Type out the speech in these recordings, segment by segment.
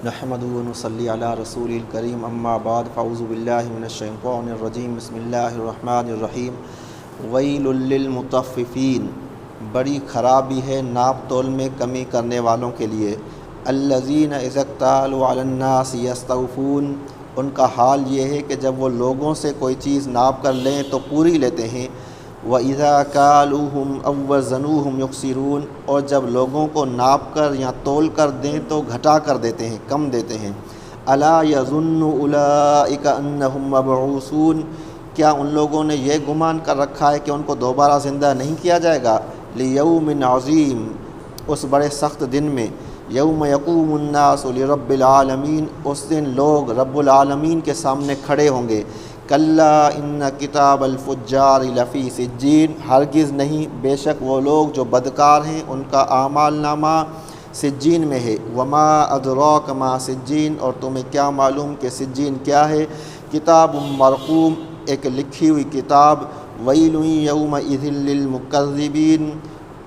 نحمدہ و نصلی علی رسول الکریم اما بعد فاعوذ باللہ من الشیطان الرجیم بسم اللہ الرحمن الرحیم ویل للمطففین، بڑی خرابی ہے ناپ تول میں کمی کرنے والوں کے لیے۔ الذین اذا اکتالوا علی الناس یستوفون، ان کا حال یہ ہے کہ جب وہ لوگوں سے کوئی چیز ناپ کر لیں تو پوری لیتے ہیں۔ وَإِذَا كَالُوهُمْ أَوْ وَزَنُوهُمْ يُخْسِرُونَ، اور جب لوگوں کو ناپ کر یا تول کر دیں تو گھٹا کر دیتے ہیں، کم دیتے ہیں۔ أَلَا يَظُنُّ أُولَئِكَ أَنَّهُمْ مَبْعُوثُونَ، کیا ان لوگوں نے یہ گمان کر رکھا ہے کہ ان کو دوبارہ زندہ نہیں کیا جائے گا؟ لِيَوْمٍ عَظِيمٍ، اس بڑے سخت دن میں۔ یوم یقوم الناس لرب العالمین، اس دن لوگ رب العالمین کے سامنے کھڑے ہوں گے۔ کلا ان کتاب الفجار لفی سجین، ہرگز نہیں، بے شک وہ لوگ جو بدکار ہیں ان کا اعمال نامہ سجین میں ہے۔ وما ادراک ما سجین، اور تمہیں کیا معلوم کہ سجین کیا ہے؟ کتاب مرقوم، ایک لکھی ہوئی کتاب۔ ویل یومئذ للمکذبین،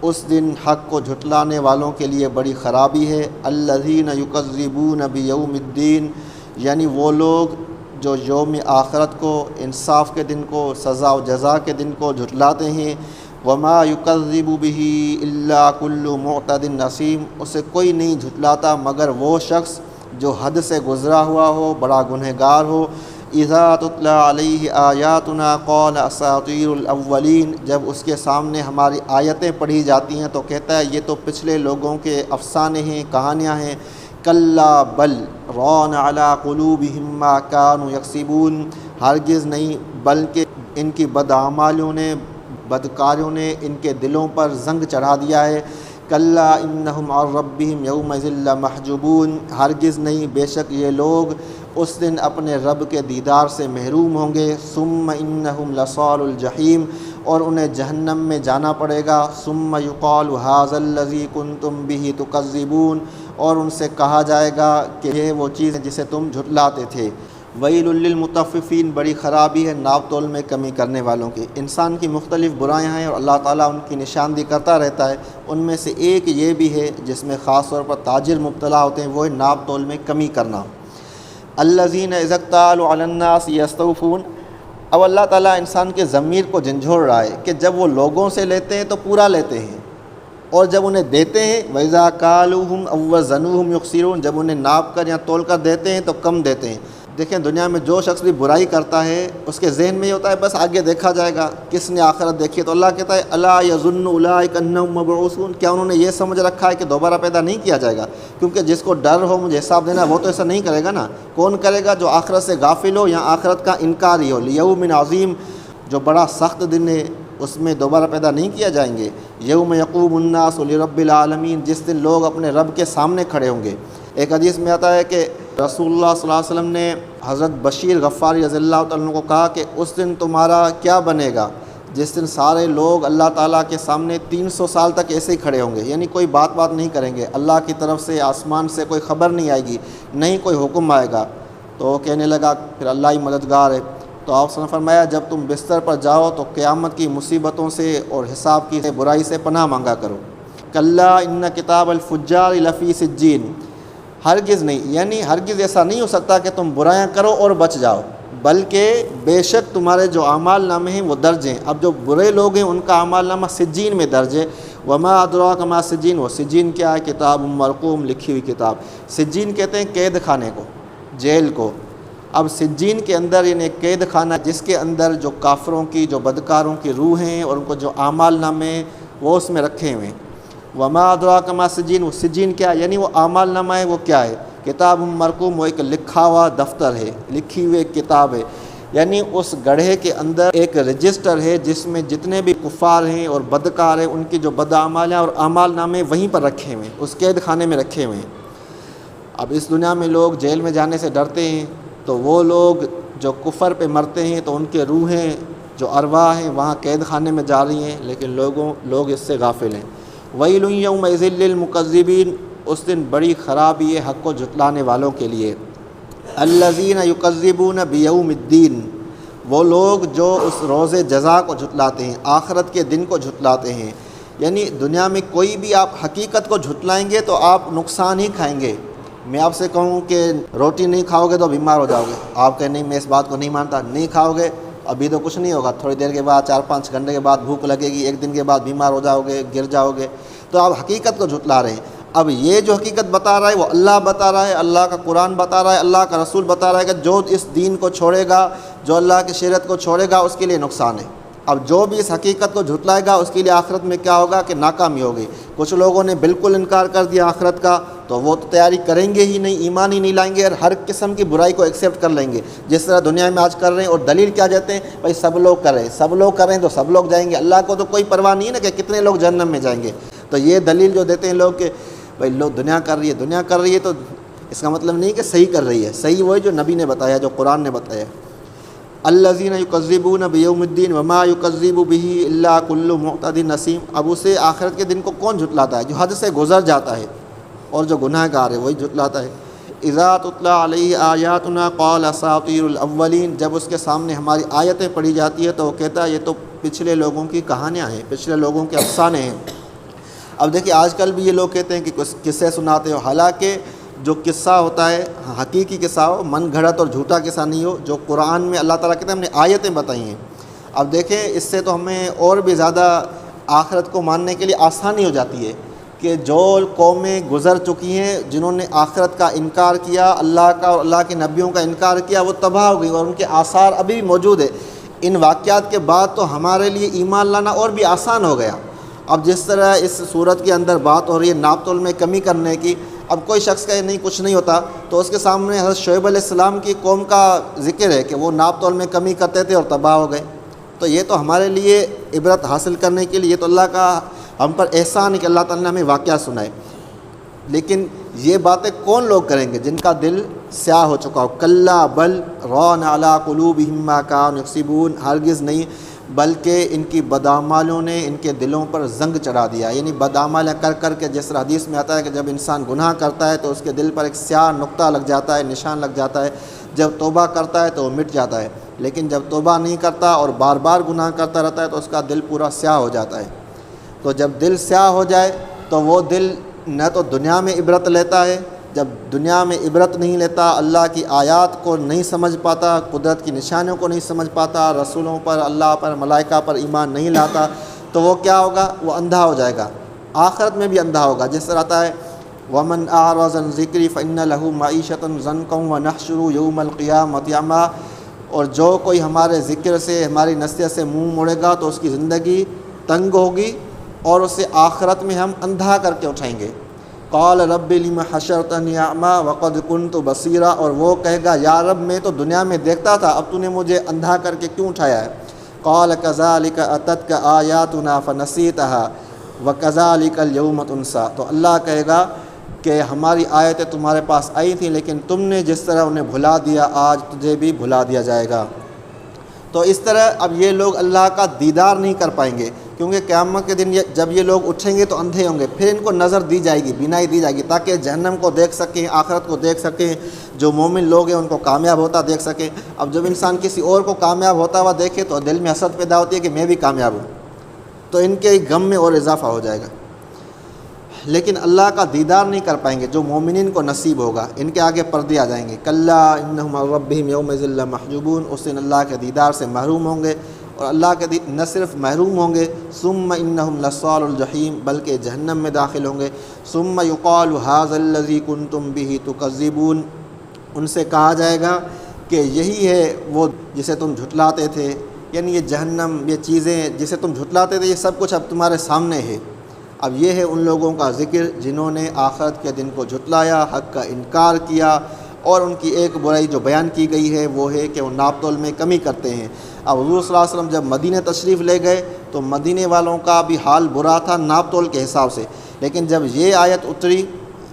اس دن حق کو جھٹلانے والوں کے لیے بڑی خرابی ہے۔ الذین یکذبون بیوم الدین، یعنی وہ لوگ جو یوم آخرت کو، انصاف کے دن کو، سزا و جزا کے دن کو جھٹلاتے ہیں۔ وما یکذب بہ الا کل معتد نسیم، اسے کوئی نہیں جھٹلاتا مگر وہ شخص جو حد سے گزرا ہوا ہو، بڑا گنہگار ہو۔ اذا تتلی علیہ آیاتنا قال اساطیر الاولین، جب اس کے سامنے ہماری آیتیں پڑھی جاتی ہیں تو کہتا ہے یہ تو پچھلے لوگوں کے افسانے ہیں، کہانیاں ہیں۔ کلا بل ران علی قلوبہم ما کانوا یکسبون، ہرگز نہیں، بلکہ ان کی بدعمالیوں نے، بدکاریوں نے ان کے دلوں پر زنگ چڑھا دیا ہے۔ کلا انہم عن ربہم یومئذ لمحجوبون، ہرگز نہیں، بے شک یہ لوگ اس دن اپنے رب کے دیدار سے محروم ہوں گے۔ ثم انہم لصال الجحیم، اور انہیں جہنم میں جانا پڑے گا۔ ثم یقال ھذا الذی کنتم بہ تکذبون، اور ان سے کہا جائے گا کہ یہ وہ چیز ہے جسے تم جھٹلاتے تھے۔ ویل للمطففین، بڑی خرابی ہے ناپ تول میں کمی کرنے والوں کی۔ انسان کی مختلف برائیاں ہیں اور اللہ تعالیٰ ان کی نشاندہی کرتا رہتا ہے، ان میں سے ایک یہ بھی ہے جس میں خاص طور پر تاجر مبتلا ہوتے ہیں، وہ ہے ناپ تول میں کمی کرنا۔ الذین اذا اکتالوا علی الناس یستوفون، اب اللہ تعالیٰ انسان کے ضمیر کو جھنجھوڑ رہا ہے کہ جب وہ لوگوں سے لیتے ہیں تو پورا لیتے ہیں، اور جب انہیں دیتے ہیں وَإِذَا كَالُوهُمْ أَوْ وَزَنُوهُمْ يُخْسِرُونَ، جب انہیں ناپ کر یا تول کر دیتے ہیں تو کم دیتے ہیں۔ دیکھیں دنیا میں جو شخص بھی برائی کرتا ہے اس کے ذہن میں یہ ہوتا ہے بس آگے دیکھا جائے گا، کس نے آخرت دیکھی ہے؟ تو اللہ کہتا ہے الا یظن اولئک انہم مبعوثون، کیا انہوں نے یہ سمجھ رکھا ہے کہ دوبارہ پیدا نہیں کیا جائے گا؟ کیونکہ جس کو ڈر ہو مجھے حساب دینا وہ تو ایسا نہیں کرے گا نا۔ کون کرے گا؟ جو آخرت سے غافل ہو یا آخرت کا انکاری ہو۔ لیوم عظیم، جو بڑا سخت دن ہے، اس میں دوبارہ پیدا نہیں کیا جائیں گے۔ یوم یقوم الناس لرب العالمین، جس دن لوگ اپنے رب کے سامنے کھڑے ہوں گے۔ ایک حدیث میں آتا ہے کہ رسول اللہ صلی اللہ علیہ وسلم نے حضرت بشیر غفاری رضی اللہ تعالیٰ عنہ کو کہا کہ اس دن تمہارا کیا بنے گا جس دن سارے لوگ اللہ تعالیٰ کے سامنے 300 سال تک ایسے ہی کھڑے ہوں گے، یعنی کوئی بات نہیں کریں گے، اللہ کی طرف سے آسمان سے کوئی خبر نہیں آئے گی، نہیں کوئی حکم آئے گا۔ تو وہ کہنے لگا پھر اللہ ہی مددگار ہے۔ تو آپ نے فرمایا جب تم بستر پر جاؤ تو قیامت کی مصیبتوں سے اور حساب کی برائی سے پناہ مانگا کرو۔ کلا ان کتاب الفجار لفی سجین، ہرگز نہیں، یعنی ہرگز ایسا نہیں ہو سکتا کہ تم برائیاں کرو اور بچ جاؤ، بلکہ بے شک تمہارے جو اعمال نامے ہیں وہ درج ہیں۔ اب جو برے لوگ ہیں ان کا اعمال نامہ سجین میں درج ہے۔ وما ادراک ما سجین، وہ سجین کیا ہے؟ کتاب مرقوم، لکھی ہوئی کتاب۔ سجین کہتے ہیں قید خانے کو، جیل کو۔ اب سجین کے اندر یعنی ایک قید خانہ جس کے اندر جو کافروں کی، جو بدکاروں کی روح ہیں اور ان کو جو اعمال نامے وہ اس میں رکھے ہوئے ہیں۔ وما ادراک ما سجین، وہ سجین کیا ہے؟ یعنی وہ اعمال نامہ ہے وہ کیا ہے؟ کتاب مرقوم، وہ ایک لکھا ہوا دفتر ہے، لکھی ہوئی ایک کتاب ہے، یعنی اس گڑھے کے اندر ایک رجسٹر ہے جس میں جتنے بھی کفار ہیں اور بدکار ہیں ان کی جو بدعمال ہیں اور اعمال نامے وہیں پر رکھے ہوئے ہیں، اس قید خانے میں رکھے ہوئے ہیں۔ اب اس دنیا میں لوگ جیل میں جانے سے ڈرتے ہیں، تو وہ لوگ جو کفر پہ مرتے ہیں تو ان کے روحیں جو ارواح ہیں وہاں قید خانے میں جا رہی ہیں، لیکن لوگ اس سے غافل ہیں۔ ویل یومئذ للمکذبین، اس دن بڑی خرابی ہے حق کو جھٹلانے والوں کے لیے۔ الذین یکذبون بیوم الدین، وہ لوگ جو اس روز جزا کو جھٹلاتے ہیں، آخرت کے دن کو جھٹلاتے ہیں۔ یعنی دنیا میں کوئی بھی آپ حقیقت کو جھٹلائیں گے تو آپ نقصان ہی کھائیں گے، میں آپ سے کہوں کہ روٹی نہیں کھاؤ گے تو بیمار ہو جاؤ گے، آپ کہیں نہیں میں اس بات کو نہیں مانتا، نہیں کھاؤ گے ابھی تو کچھ نہیں ہوگا، تھوڑی دیر کے بعد 4-5 گھنٹے کے بعد بھوک لگے گی، 1 دن کے بعد بیمار ہو جاؤ گے، گر جاؤ گے، تو آپ حقیقت کو جھٹلا رہے ہیں۔ اب یہ جو حقیقت بتا رہا ہے وہ اللہ بتا رہا ہے، اللہ کا قرآن بتا رہا ہے، اللہ کا رسول بتا رہا ہے کہ جو اس دین کو چھوڑے گا، جو اللہ کی شریعت کو چھوڑے گا اس کے لیے نقصان ہے۔ اب جو بھی اس حقیقت کو جھٹلائے گا اس کے لیے آخرت میں کیا ہوگا کہ ناکامی ہوگی۔ کچھ لوگوں نے بالکل انکار کر دیا آخرت کا، تو وہ تو تیاری کریں گے ہی نہیں، ایمان ہی نہیں لائیں گے اور ہر قسم کی برائی کو ایکسیپٹ کر لیں گے، جس طرح دنیا میں آج کر رہے ہیں۔ اور دلیل کیا دیتے ہیں؟ بھائی سب لوگ کریں، سب لوگ کریں تو سب لوگ جائیں گے، اللہ کو تو کوئی پرواہ نہیں ہے نا کہ کتنے لوگ جہنم میں جائیں گے۔ تو یہ دلیل جو دیتے ہیں لوگ کہ بھائی لوگ دنیا کر رہی ہے، دنیا کر رہی ہے، تو اس کا مطلب نہیں کہ صحیح کر رہی ہے، صحیح وہی جو نبی نے بتایا، جو قرآن نے بتایا۔ الذین یکذبون بیوم الدین وما یکذب بہ الا کل معتد نسیم۔ اب اسے آخرت کے دن کو کون جھٹلاتا ہے؟ جو حد سے گزر جاتا ہے اور جو گناہ گار ہے وہی جھٹلاتا ہے۔ اذا تتلی علیہ آیاتنا قال اساطیر الاولین۔ جب اس کے سامنے ہماری آیتیں پڑھی جاتی ہے تو وہ کہتا ہے یہ تو پچھلے لوگوں کی کہانیاں ہیں، پچھلے لوگوں کے افسانے ہیں۔ اب دیکھیے آج کل بھی یہ لوگ کہتے ہیں کہ کچھ قصے سناتے ہو، حالانکہ جو قصہ ہوتا ہے حقیقی قصہ ہو، من گھڑت اور جھوٹا قصہ نہیں ہو، جو قرآن میں اللہ تعالیٰ کہتے ہیں ہم نے آیتیں بتائی ہیں۔ اب دیکھیں اس سے تو ہمیں اور بھی زیادہ آخرت کو ماننے کے لیے آسانی ہو جاتی ہے کہ جو قومیں گزر چکی ہیں جنہوں نے آخرت کا انکار کیا، اللہ کا اور اللہ کے نبیوں کا انکار کیا، وہ تباہ ہو گئی اور ان کے آثار ابھی بھی موجود ہے۔ ان واقعات کے بعد تو ہمارے لیے ایمان لانا اور بھی آسان ہو گیا۔ اب جس طرح اس صورت کے اندر بات ہو رہی ہے ناپ تول میں کمی کرنے کی، اب کوئی شخص کہے نہیں کچھ نہیں ہوتا تو اس کے سامنے حضرت شعیب علیہ السلام کی قوم کا ذکر ہے کہ وہ ناپ تول میں کمی کرتے تھے اور تباہ ہو گئے۔ تو یہ تو ہمارے لیے عبرت حاصل کرنے کے لیے تو اللہ کا ہم پر احسان ہے کہ اللہ تعالیٰ نے ہمیں واقعہ سنائے۔ لیکن یہ باتیں کون لوگ کریں گے؟ جن کا دل سیاہ ہو چکا ہو۔ کلا بل ران علی قلوبہم ما کانوا یکسبون۔ ہرگز نہیں، بلکہ ان کی بدعمالیوں نے ان کے دلوں پر زنگ چڑھا دیا، یعنی بدعمالیاں کر کر کے، جس طرح حدیث میں آتا ہے کہ جب انسان گناہ کرتا ہے تو اس کے دل پر ایک سیاہ نقطہ لگ جاتا ہے، نشان لگ جاتا ہے، جب توبہ کرتا ہے تو وہ مٹ جاتا ہے، لیکن جب توبہ نہیں کرتا اور بار بار گناہ کرتا رہتا ہے تو اس کا دل پورا سیاہ ہو جاتا ہے۔ تو جب دل سیاہ ہو جائے تو وہ دل نہ تو دنیا میں عبرت لیتا ہے، جب دنیا میں عبرت نہیں لیتا، اللہ کی آیات کو نہیں سمجھ پاتا، قدرت کی نشانیوں کو نہیں سمجھ پاتا، رسولوں پر، اللہ پر، ملائکہ پر ایمان نہیں لاتا، تو وہ کیا ہوگا؟ وہ اندھا ہو جائے گا، آخرت میں بھی اندھا ہوگا۔ جس طرح آتا ہے وَمَنْ أَعْرَضَ عَنْ ذِكْرِي فَإِنَّ لَهُ مَعِيشَةً ضَنْكًا وَنَحْشُرُهُ يَوْمَ الْقِيَامَةِ أَعْمَىٰ۔ اور جو کوئی ہمارے ذکر سے، ہماری نصیحت سے منہ موڑے گا تو اس کی زندگی تنگ ہوگی اور اسے آخرت میں ہم اندھا کر کے اٹھائیں گے۔ قال رب لم حشرتنی اعمیٰ وقد كنت بصیرا۔ اور وہ کہے گا یا رب میں تو دنیا میں دیکھتا تھا، اب تو نے مجھے اندھا کر کے کیوں اٹھایا ہے؟ قال كذلك اتتك آیاتنا فنسیتها وكذلك اليوم تنسى۔ تو اللہ کہے گا کہ ہماری آیتیں تمہارے پاس آئی تھیں لیکن تم نے جس طرح انہیں بھلا دیا آج تجھے بھی بھلا دیا جائے گا۔ تو اس طرح اب یہ لوگ اللہ کا دیدار نہیں کر پائیں گے، کیونکہ قیامت کے دن جب یہ لوگ اٹھیں گے تو اندھے ہوں گے، پھر ان کو نظر دی جائے گی، بینائی دی جائے گی، تاکہ جہنم کو دیکھ سکیں، آخرت کو دیکھ سکیں، جو مومن لوگ ہیں ان کو کامیاب ہوتا دیکھ سکیں۔ اب جب انسان کسی اور کو کامیاب ہوتا ہوا دیکھے تو دل میں حسد پیدا ہوتی ہے کہ میں بھی کامیاب ہوں، تو ان کے غم میں اور اضافہ ہو جائے گا۔ لیکن اللہ کا دیدار نہیں کر پائیں گے جو مومنین کو نصیب ہوگا، ان کے آگے پردے آ جائیں گے۔ کلا انہم عن ربہم یومئذ لمحجوبون۔ اس دن اللہ کے دیدار سے محروم ہوں گے، اور اللہ کے نہ صرف محروم ہوں گے، ثم انہم لصال الجحیم، بلکہ جہنم میں داخل ہوں گے۔ ثم یقال ھذا الذی کنتم بہ تکذبون۔ ان سے کہا جائے گا کہ یہی ہے وہ جسے تم جھٹلاتے تھے، یعنی یہ جہنم، یہ چیزیں جسے تم جھٹلاتے تھے، یہ سب کچھ اب تمہارے سامنے ہے۔ اب یہ ہے ان لوگوں کا ذکر جنہوں نے آخرت کے دن کو جھٹلایا، حق کا انکار کیا، اور ان کی ایک برائی جو بیان کی گئی ہے وہ ہے کہ وہ ناپ تول میں کمی کرتے ہیں۔ اب حضور صلی اللہ علیہ وسلم جب مدینہ تشریف لے گئے تو مدینے والوں کا بھی حال برا تھا ناپ تول کے حساب سے، لیکن جب یہ آیت اتری،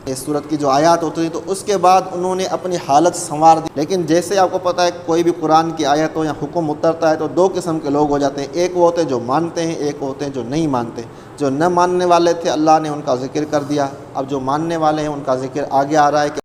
اس صورت کی جو آیات اتری، تو اس کے بعد انہوں نے اپنی حالت سنوار دی۔ لیکن جیسے آپ کو پتہ ہے کوئی بھی قرآن کی آیت ہو یا حکم اترتا ہے تو دو قسم کے لوگ ہو جاتے ہیں، ایک وہ ہوتے ہیں جو مانتے ہیں، ایک وہ ہوتے ہیں جو نہیں مانتے۔ جو نہ ماننے والے تھے اللہ نے ان کا ذکر کر دیا، اب جو ماننے والے ہیں ان کا ذکر آگے آ رہا ہے کہ